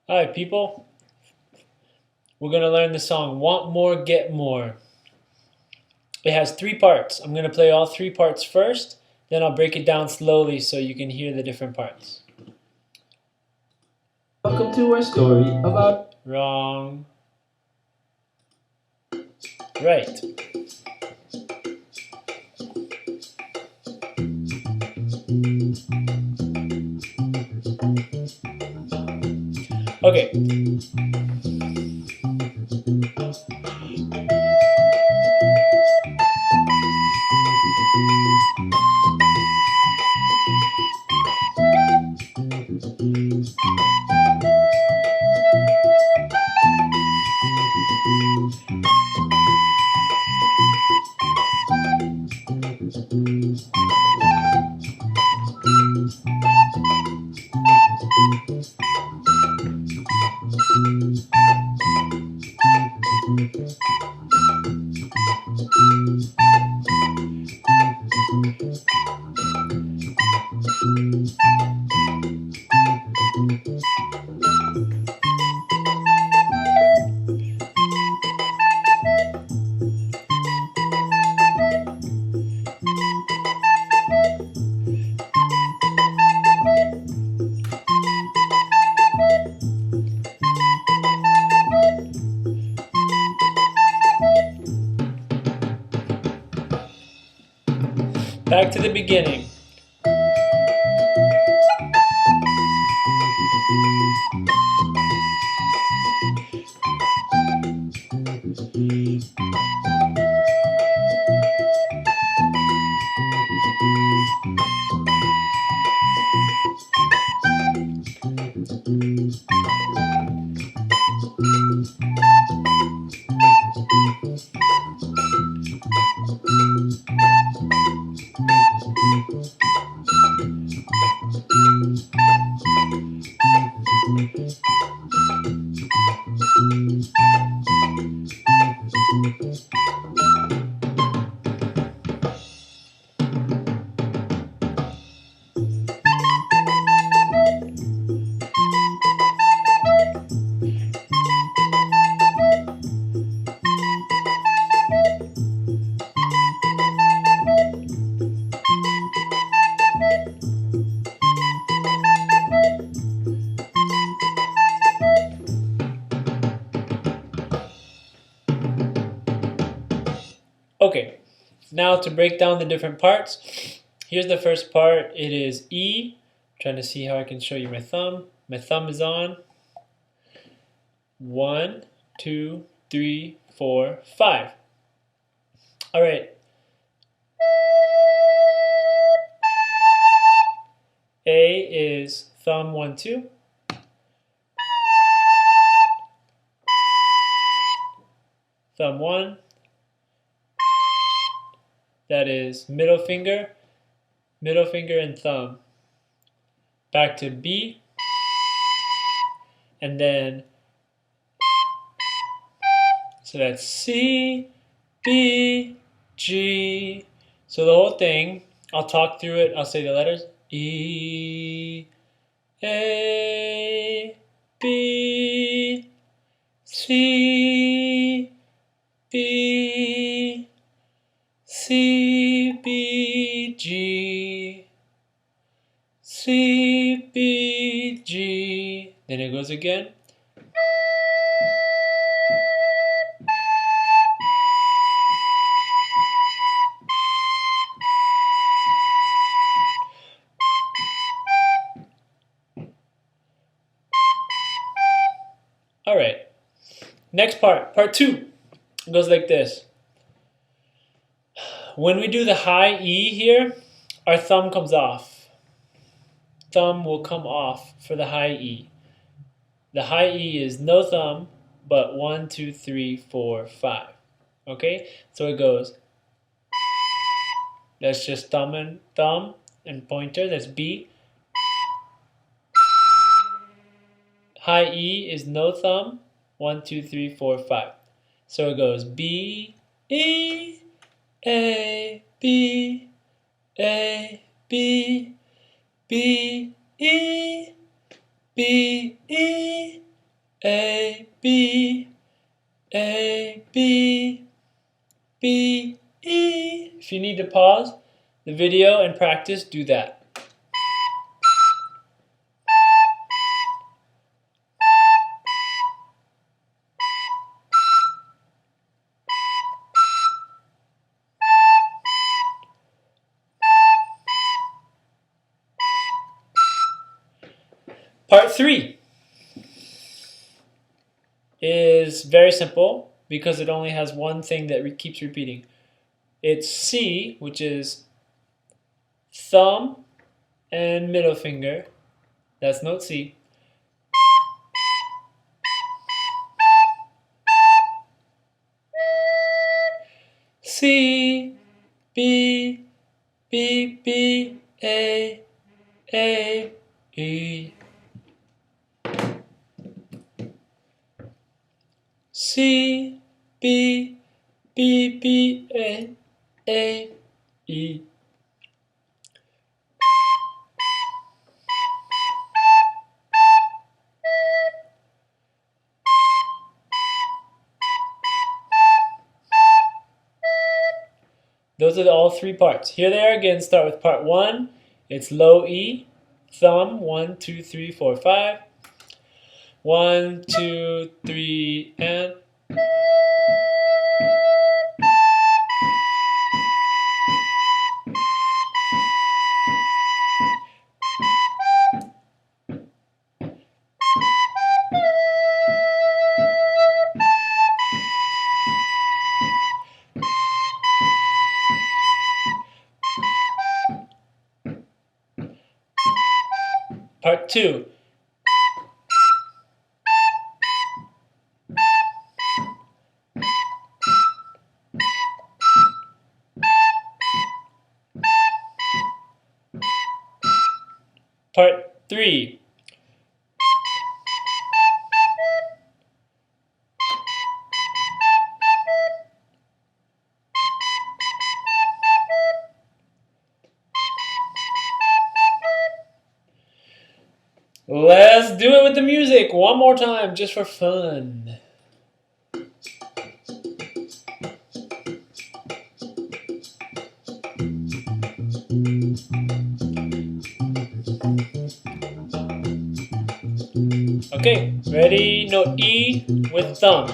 Hi, people. We're going to learn the song Want More, Get More. It has three parts. I'm going to play all three parts first, then I'll break it down slowly so you can hear the different parts. Welcome to our story about. Wrong. Right. Okay. Back to the beginning. Okay. Now to break down the different parts. Here's the first part. It is E. I'm trying to see how I can show you my thumb. My thumb is on. 1, 2, 3, 4, 5. All right. A is thumb 1, 2. Thumb 1. That is middle finger and thumb. Back to B. And then, so that's C, B, G. So the whole thing, I'll talk through it. I'll say the letters. E, A, B, C, B, C, B, G, C, B, G. Then it goes again. All right. Next part 2. It goes like this. When we do the high E here, our thumb comes off. Thumb will come off for the high E. The high E is no thumb, but 1, 2, 3, 4, 5. Okay? So it goes. That's just thumb and pointer. That's B. High E is no thumb. 1, 2, 3, 4, 5. So it goes B, E, A, B, A, B, B, E, B, E, A, B, A, B, B, E. If you need to pause the video and practice, do that. Part 3 is very simple because it only has one thing that keeps repeating. It's C, which is thumb and middle finger. That's note C. C, B, B, B, A, E. C, B, B, B, A, E. Those are all three parts. Here they are again. Start with part 1. It's low E, thumb, 1, 2, 3, 4, 5. 1, 2, 3, and part 2. Part 3. Let's do it with the music one more time just for fun. Okay, ready? Note E with thumb.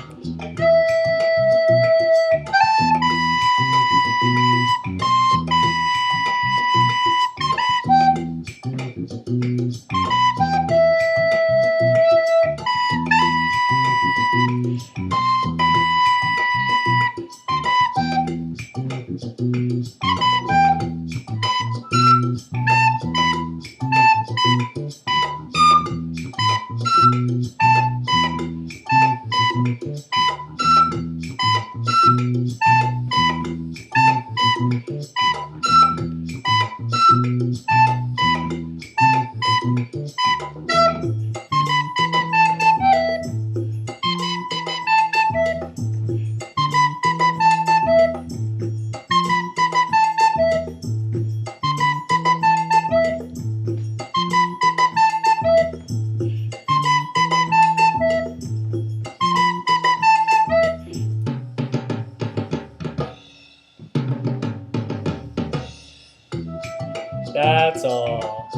That's all.